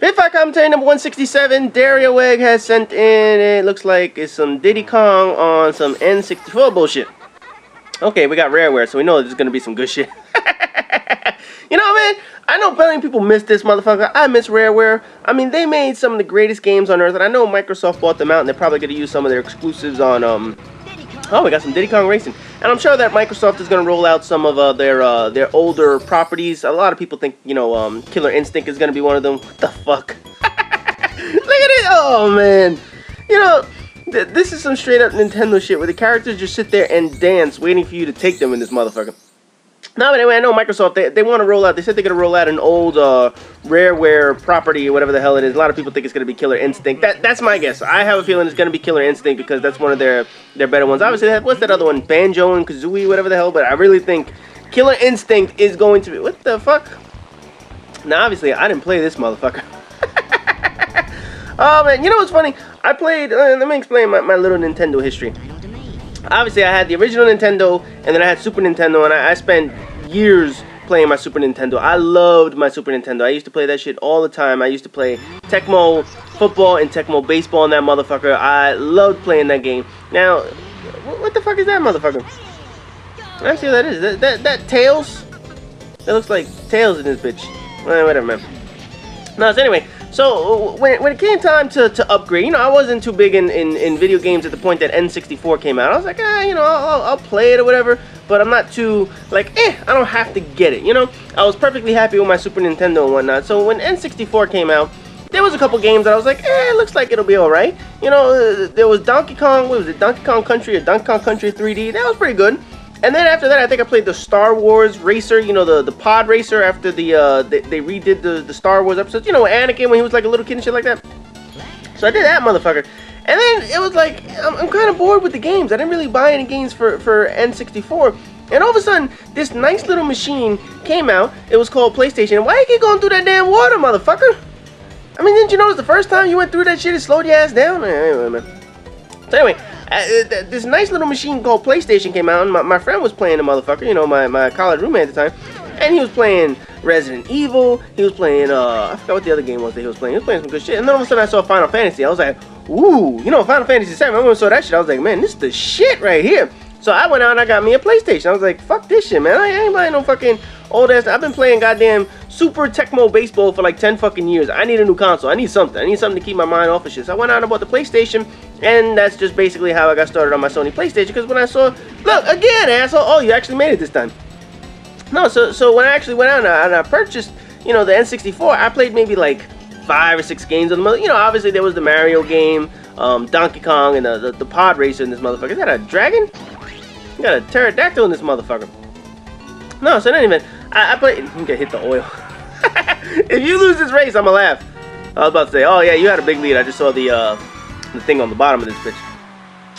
Pitfire commentary number 167. Darioweg has sent in, it looks like it's some Diddy Kong on some N64 bullshit. Okay, we got Rareware, so we know there's gonna be some good shit. You know, man, I know plenty of people miss this motherfucker. I miss Rareware. I mean, they made some of the greatest games on earth, and I know Microsoft bought them out, and they're probably gonna use some of their exclusives on, oh, we got some Diddy Kong Racing. And I'm sure that Microsoft is going to roll out some of their older properties. A lot of people think, you know, Killer Instinct is going to be one of them. What the fuck? Look at it. Oh, man. You know, this is some straight up Nintendo shit where the characters just sit there and dance waiting for you to take them in this motherfucker. Now, anyway, I know Microsoft, they want to roll out, they said they're going to roll out an old Rareware property or whatever the hell it is. A lot of people think it's going to be Killer Instinct. That's my guess. I have a feeling it's going to be Killer Instinct because that's one of their better ones. Obviously, what's that other one? Banjo and Kazooie, whatever the hell. But I really think Killer Instinct is going to be... What the fuck? Now, obviously, I didn't play this motherfucker. Oh, man. You know what's funny? I played... let me explain my little Nintendo history. Obviously, I had the original Nintendo, and then I had Super Nintendo, and I spent years playing my Super Nintendo. I loved my Super Nintendo. I used to play that shit all the time. I used to play Tecmo Football and Tecmo Baseball in that motherfucker. I loved playing that game. Now, what the fuck is that motherfucker? Let's see what that is. That Tails? That looks like Tails in this bitch. Whatever, man. No, so anyway... So, when it came time to upgrade, you know, I wasn't too big in video games at the point that N64 came out. I was like, you know, I'll play it or whatever, but I'm not too, like, I don't have to get it, you know? I was perfectly happy with my Super Nintendo and whatnot. So, when N64 came out, there was a couple games that I was like, it looks like it'll be alright. You know, there was Donkey Kong, what was it, Donkey Kong Country or Donkey Kong Country 3D. That was pretty good. And then after that, I think I played the Star Wars Racer, you know, the pod racer after they redid the Star Wars episodes. You know, Anakin when he was like a little kid and shit like that. So I did that motherfucker. And then it was like, I'm kind of bored with the games. I didn't really buy any games for N64. And all of a sudden, this nice little machine came out. It was called PlayStation. Why you keep going through that damn water, motherfucker? I mean, didn't you notice the first time you went through that shit, it slowed your ass down? Anyway, man. So anyway, this nice little machine called PlayStation came out, and my friend was playing the motherfucker, you know, my college roommate at the time, and he was playing Resident Evil, he was playing, I forgot what the other game was that he was playing some good shit, and then all of a sudden I saw Final Fantasy. I was like, ooh, you know, Final Fantasy 7, I saw that shit, I was like, man, this is the shit right here. So I went out and I got me a PlayStation. I was like, fuck this shit, man, I ain't buying no fucking old ass. I've been playing goddamn Super Tecmo Baseball for like 10 fucking years. I need a new console. I need something to keep my mind off of shit. So I went out and bought the PlayStation, and that's just basically how I got started on my Sony PlayStation. Because when I saw, look, again, asshole, oh, you actually made it this time. No, so when I actually went out and I purchased, you know, the N64, I played maybe like 5 or 6 games of the mother. You know, obviously there was the Mario game, Donkey Kong, and the pod racer in this motherfucker. Is that a dragon? You got a pterodactyl in this motherfucker. No, so in any event, I played. You can hit the oil. If you lose this race, I'ma laugh. I was about to say, oh yeah, you had a big lead. I just saw the thing on the bottom of this bitch.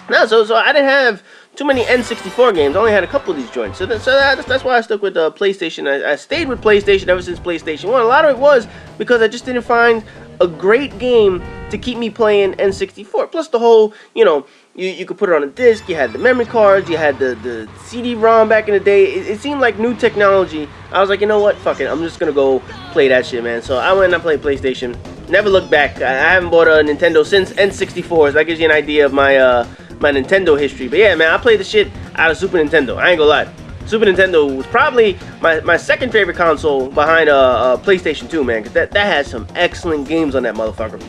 No, so I didn't have too many N64 games. I only had a couple of these joints. So that's why I stuck with PlayStation. I stayed with PlayStation ever since PlayStation 1. A lot of it was because I just didn't find a great game to keep me playing N64. Plus the whole, you know, you could put it on a disc, you had the memory cards, you had the CD-ROM back in the day. It seemed like new technology. I was like, you know what, fuck it, I'm just gonna go play that shit, man. So I went and I played PlayStation. Never looked back. I haven't bought a Nintendo since N64, so that gives you an idea of my my Nintendo history. But yeah, man, I played the shit out of Super Nintendo. I ain't gonna lie. Super Nintendo was probably my second favorite console behind PlayStation 2, man, because that has some excellent games on that motherfucker.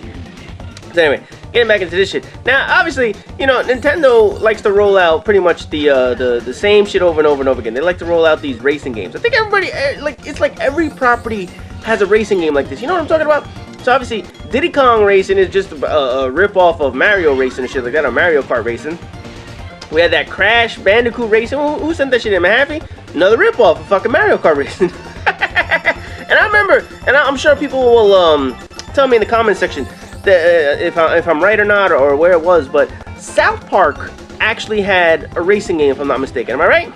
So anyway, getting back into this shit. Now, obviously, you know, Nintendo likes to roll out pretty much the same shit over and over and over again. They like to roll out these racing games. I think everybody, it's like every property has a racing game like this. You know what I'm talking about? So obviously, Diddy Kong Racing is just a rip-off of Mario Racing and shit like that, or Mario Kart Racing. We had that Crash Bandicoot Racing. Who sent that shit in, Happy? Another rip-off of fucking Mario Kart Racing. And I remember, and I'm sure people will tell me in the comment section that, if I'm right or not, or where it was, but South Park actually had a racing game, if I'm not mistaken. Am I right?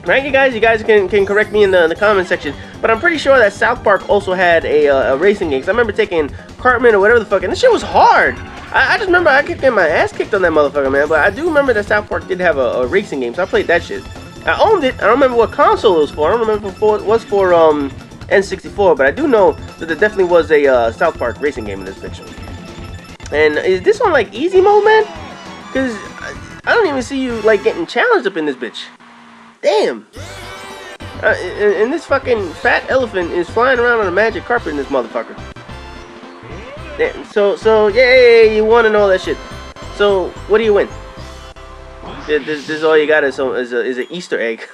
Right, you guys can correct me in the comment section, but I'm pretty sure that South Park also had a racing game. Cause I remember taking Cartman or whatever the fuck, and this shit was hard. I just remember I kept getting my ass kicked on that motherfucker, man. But I do remember that South Park did have a racing game, so I played that shit. I owned it. I don't remember what console it was for. I don't remember if it was for N64, but I do know that there definitely was a South Park racing game in this bitch. And is this on like easy mode, man? Because I don't even see you like getting challenged up in this bitch. Damn. And this fucking fat elephant is flying around on a magic carpet in this motherfucker. Damn. So yay, you won and all that shit. So what do you win? This is all you got is an Easter egg.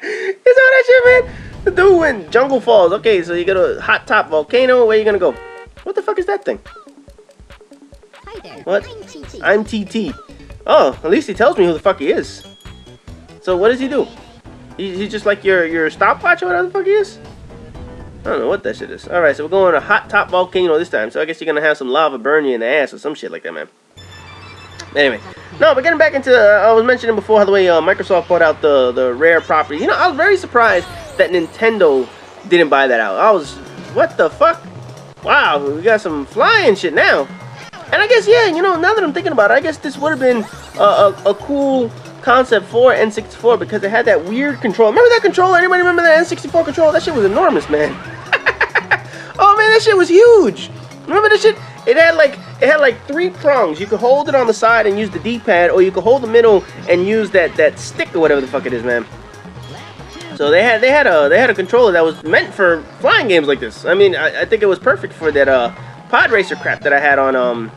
Is all that shit, man? The dude went Jungle Falls. Okay, so you got a hot top volcano. Where you gonna go? What the fuck is that thing? Hi there. What? I'm TT. I'm TT. Oh, at least he tells me who the fuck he is. So what does he do? He's just like your stopwatch or whatever the fuck he is? I don't know what that shit is. Alright, so we're going to a hot top volcano this time. So I guess you're gonna have some lava burn you in the ass or some shit like that, man. Anyway. No, but getting back into, I was mentioning before how the way Microsoft bought out the Rare property. You know, I was very surprised that Nintendo didn't buy that out. I was, what the fuck? Wow, we got some flying shit now. And I guess, yeah, you know, now that I'm thinking about it, I guess this would have been a cool concept for N64 because it had that weird control. Remember that controller? Anybody remember that N64 controller? That shit was enormous, man. Oh man, that shit was huge. Remember that shit? It had like 3 prongs. You could hold it on the side and use the D-pad, or you could hold the middle and use that stick or whatever the fuck it is, man. So they had a controller that was meant for flying games like this. I mean, I think it was perfect for that pod racer crap that I had on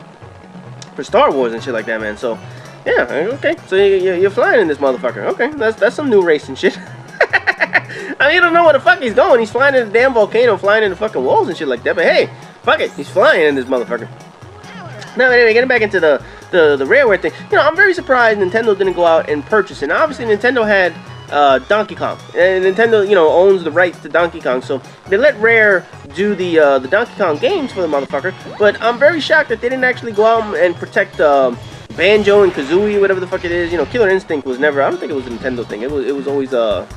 for Star Wars and shit like that, man. So yeah, okay. So you're flying in this motherfucker. Okay, that's some new racing shit. I mean, you don't know where the fuck he's going. He's flying in the damn volcano, flying in the fucking walls and shit like that. But hey, fuck it, he's flying in this motherfucker. Now, anyway, getting back into the Rareware thing. You know, I'm very surprised Nintendo didn't go out and purchase it. Now, obviously, Nintendo had Donkey Kong, and Nintendo, you know, owns the rights to Donkey Kong, so they let Rare do the Donkey Kong games for the motherfucker. But I'm very shocked that they didn't actually go out and protect Banjo and Kazooie, whatever the fuck it is. You know, Killer Instinct was never. I don't think it was a Nintendo thing. It was always a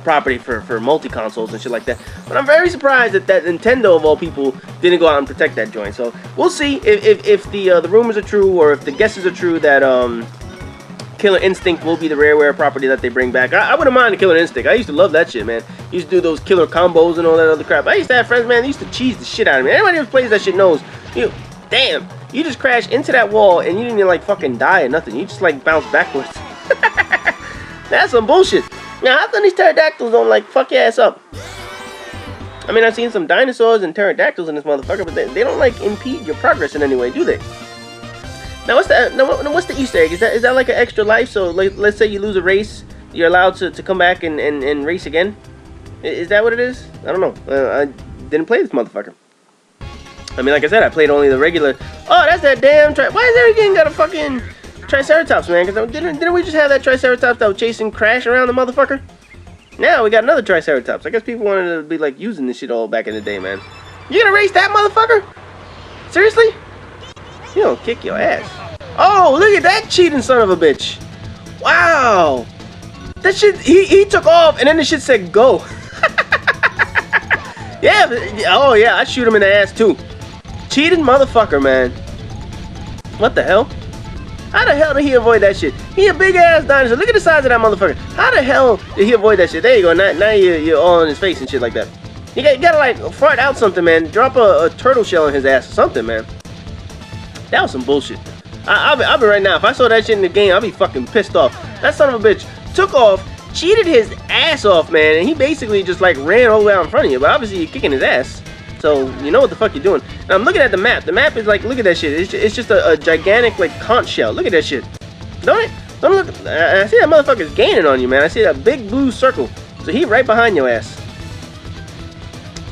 property for multi-consoles and shit like that. But I'm very surprised that Nintendo, of all people, didn't go out and protect that joint. So we'll see if the rumors are true, or if the guesses are true that Killer Instinct will be the Rareware property that they bring back. I wouldn't mind a Killer Instinct. I used to love that shit, man. Used to do those killer combos and all that other crap. I used to have friends, man, they used to cheese the shit out of me. Anybody who plays that shit knows, damn, you just crashed into that wall and you didn't even like fucking die or nothing. You just like bounce backwards. That's some bullshit. Now, how come these pterodactyls don't like fuck your ass up? I mean, I've seen some dinosaurs and pterodactyls in this motherfucker, but they don't like impede your progress in any way, do they? Now, what's the Easter egg? Is that like an extra life? So, like, let's say you lose a race, you're allowed to come back and race again? Is that what it is? I don't know. I didn't play this motherfucker. I mean, like I said, I played only the regular. Oh, that's that damn Why is everything got a fucking Triceratops, man? Because didn't we just have that Triceratops that was chasing Crash around the motherfucker? Now we got another Triceratops. I guess people wanted to be like using this shit all back in the day, man. You gonna race that motherfucker? Seriously? You don't kick your ass. Oh, look at that cheating son of a bitch. Wow. That shit, he took off and then the shit said go. Yeah, oh yeah, I'd shoot him in the ass too. Cheating motherfucker, man. What the hell? How the hell did he avoid that shit? He a big ass dinosaur. Look at the size of that motherfucker. How the hell did he avoid that shit? There you go. Now you're all in his face and shit like that. You gotta like fart out something, man. Drop a turtle shell in his ass or something, man. That was some bullshit. I'll be right now. If I saw that shit in the game, I'll be fucking pissed off. That son of a bitch took off, cheated his ass off, man, and he basically just like ran all the way out in front of you. But obviously you're kicking his ass, so you know what the fuck you're doing. Now I'm looking at the map. The map is like, look at that shit. It's just a gigantic like conch shell. Look at that shit. Don't it? Don't look. I see that motherfucker's gaining on you, man. I see that big blue circle. So he right behind your ass.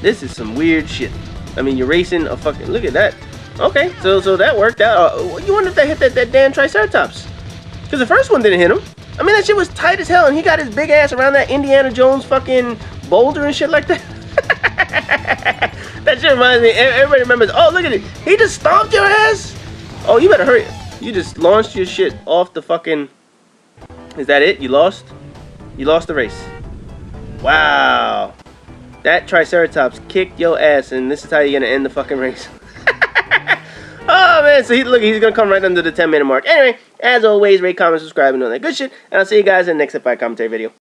This is some weird shit. I mean, you're racing a fucking. Look at that. Okay, so that worked out. You wonder if that hit that damn Triceratops? Because the first one didn't hit him. I mean, that shit was tight as hell, and he got his big ass around that Indiana Jones fucking boulder and shit like that. That shit reminds me. Everybody remembers. Oh, look at it. He just stomped your ass. Oh, you better hurry. You just launched your shit off the fucking. Is that it? You lost? You lost the race. Wow. That Triceratops kicked your ass, and this is how you're gonna end the fucking race. Oh man, so he's gonna come right under the 10-minute mark. Anyway, as always, rate, comment, subscribe, and all that good shit. And I'll see you guys in the next F5 commentary video.